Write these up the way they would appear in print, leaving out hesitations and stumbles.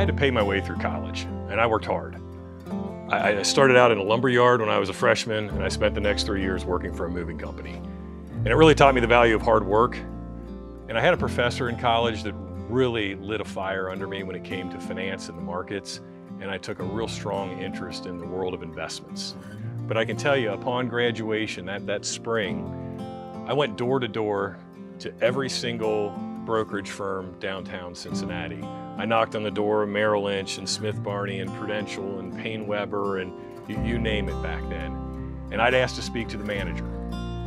had to pay my way through college, and I worked hard. I started out in a lumber yard when I was a freshman, and I spent the next 3 years working for a moving company. And it really taught me the value of hard work. And I had a professor in college that really lit a fire under me when it came to finance and the markets, and I took a real strong interest in the world of investments. But I can tell you, upon graduation that spring, I went door to door to every single brokerage firm downtown Cincinnati. I knocked on the door of Merrill Lynch and Smith Barney and Prudential and Payne Weber and you name it back then. And I'd asked to speak to the manager.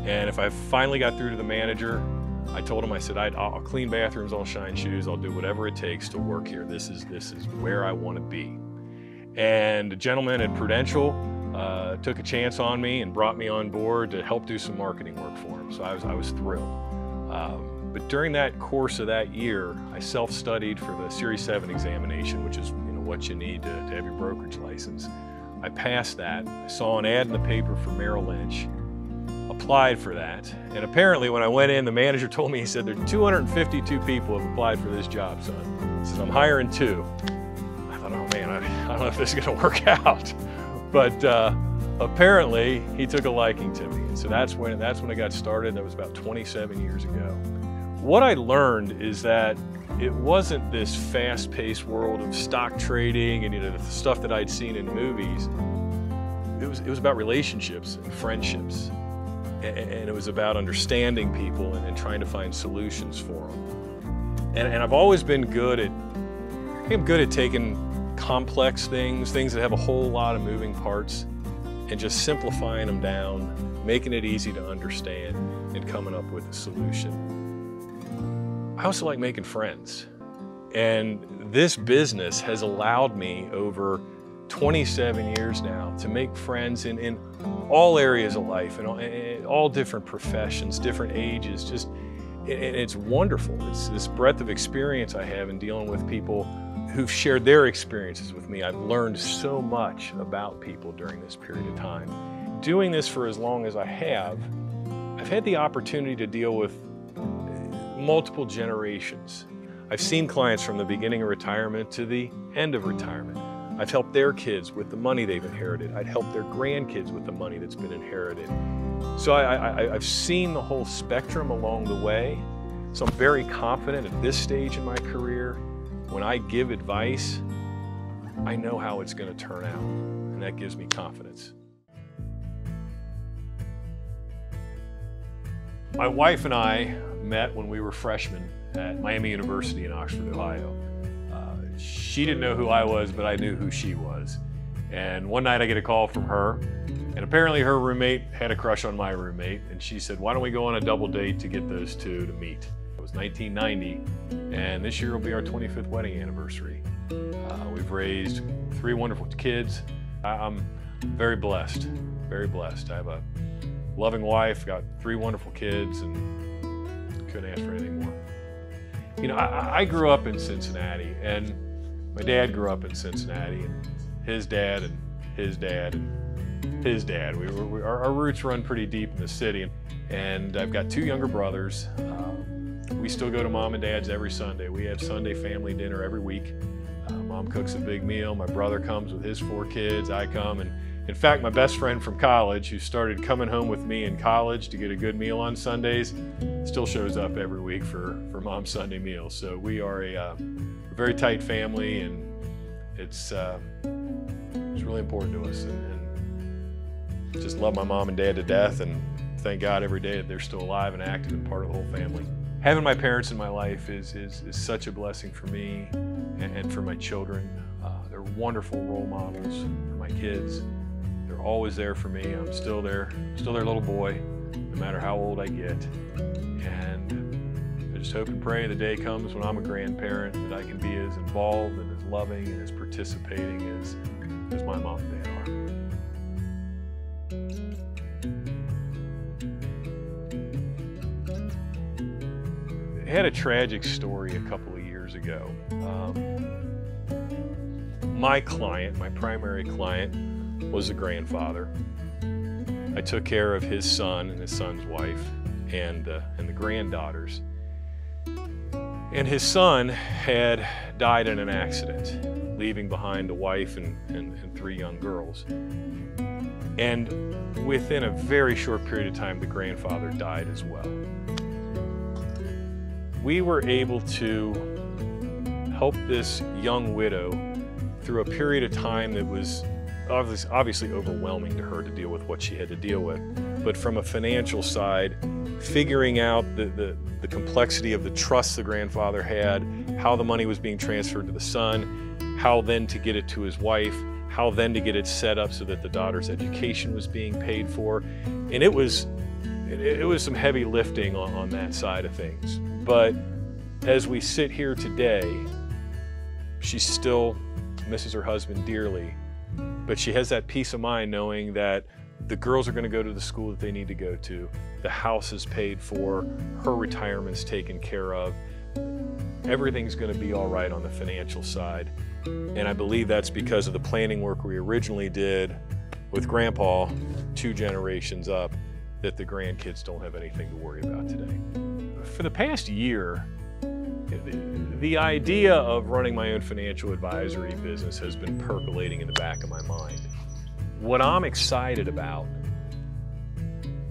And if I finally got through to the manager, I told him, I said, I'll clean bathrooms, I'll shine shoes, I'll do whatever it takes to work here. This is where I want to be. And a gentleman at Prudential took a chance on me and brought me on board to help do some marketing work for him. So I was thrilled. But during that course of that year, I self-studied for the Series 7 examination, which is what you need to have your brokerage license. I passed that. I saw an ad in the paper for Merrill Lynch, applied for that, and apparently when I went in, the manager told me, he said, there are 252 people have applied for this job, son. He said, I'm hiring 2. I thought, oh man, I don't know if this is going to work out. But apparently, he took a liking to me. And so that's when I got started. That was about 27 years ago. What I learned is that it wasn't this fast-paced world of stock trading and the stuff that I'd seen in movies. It was about relationships and friendships. And it was about understanding people and trying to find solutions for them. And I've always been good at taking complex things that have a whole lot of moving parts, and just simplifying them down, making it easy to understand, and coming up with a solution. I also like making friends. And this business has allowed me over 27 years now to make friends in all areas of life, in all different professions, different ages. And it's wonderful. It's this breadth of experience I have in dealing with people who've shared their experiences with me. I've learned so much about people during this period of time. Doing this for as long as I have, I've had the opportunity to deal with multiple generations. I've seen clients from the beginning of retirement to the end of retirement. I've helped their kids with the money they've inherited. I'd helped their grandkids with the money that's been inherited. So I've seen the whole spectrum along the way. So I'm very confident at this stage in my career, when I give advice, I know how it's going to turn out, and that gives me confidence. My wife and I met when we were freshmen at Miami University in Oxford, Ohio. She didn't know who I was, but I knew who she was. And one night I get a call from her, and apparently her roommate had a crush on my roommate, and she said, why don't we go on a double date to get those two to meet? It was 1990, and this year will be our 25th wedding anniversary. We've raised 3 wonderful kids. I'm very blessed, very blessed. I have a loving wife, got 3 wonderful kids, and couldn't ask for anything more. I grew up in Cincinnati, and my dad grew up in Cincinnati, and his dad and his dad and his dad. Our roots run pretty deep in the city, and I've got 2 younger brothers. We still go to Mom and Dad's every Sunday. We have Sunday family dinner every week. Mom cooks a big meal. My brother comes with his 4 kids. I come, and in fact, my best friend from college, who started coming home with me in college to get a good meal on Sundays, still shows up every week for Mom's Sunday meal. So we are a very tight family, and it's really important to us. And just love my mom and dad to death, and thank God every day that they're still alive and active and part of the whole family. Having my parents in my life is such a blessing for me and for my children. They're wonderful role models for my kids. They're always there for me. I'm still their little boy, no matter how old I get. And I just hope and pray the day comes when I'm a grandparent that I can be as involved and as loving and as participating as my mom and dad are. I had a tragic story a couple of years ago. My client, my primary client, was a grandfather. I took care of his son and his son's wife and the granddaughters. And his son had died in an accident. leaving behind a wife and 3 young girls. And within a very short period of time, the grandfather died as well. We were able to help this young widow through a period of time that was obviously overwhelming to her to deal with what she had to deal with. But from a financial side, figuring out the complexity of the trust the grandfather had, how the money was being transferred to the son, how then to get it to his wife, how then to get it set up so that the daughter's education was being paid for. And it was some heavy lifting on that side of things. But as we sit here today, she still misses her husband dearly, but she has that peace of mind knowing that the girls are going to go to the school that they need to go to, the house is paid for, her retirement's taken care of, everything's going to be all right on the financial side. And I believe that's because of the planning work we originally did with Grandpa 2 generations up, that the grandkids don't have anything to worry about today. For the past year, the idea of running my own financial advisory business has been percolating in the back of my mind. What I'm excited about,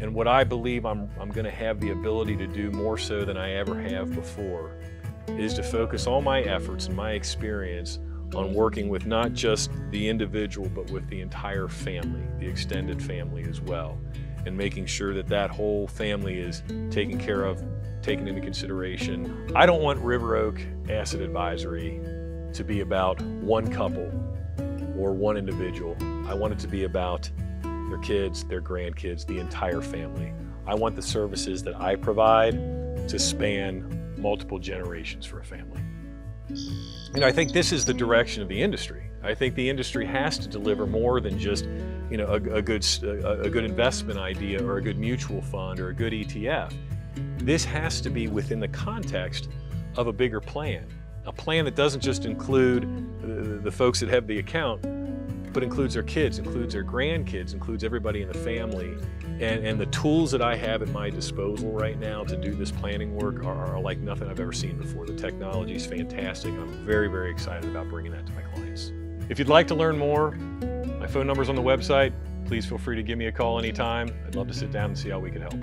and what I believe I'm going to have the ability to do more so than I ever have before, is to focus all my efforts and my experience on working with not just the individual, but with the entire family, the extended family as well, and making sure that that whole family is taken care of, taken into consideration. I don't want River Oak Asset Advisory to be about one couple or one individual. I want it to be about their kids, their grandkids, the entire family. I want the services that I provide to span multiple generations for a family. I think this is the direction of the industry. I think the industry has to deliver more than just, a good investment idea or a good mutual fund or a good ETF. This has to be within the context of a bigger plan, a plan that doesn't just include the folks that have the account, but includes their kids, includes their grandkids, includes everybody in the family. And the tools that I have at my disposal right now to do this planning work are like nothing I've ever seen before. The technology is fantastic. I'm very, very excited about bringing that to my clients. If you'd like to learn more, my phone number's on the website. Please feel free to give me a call anytime. I'd love to sit down and see how we can help.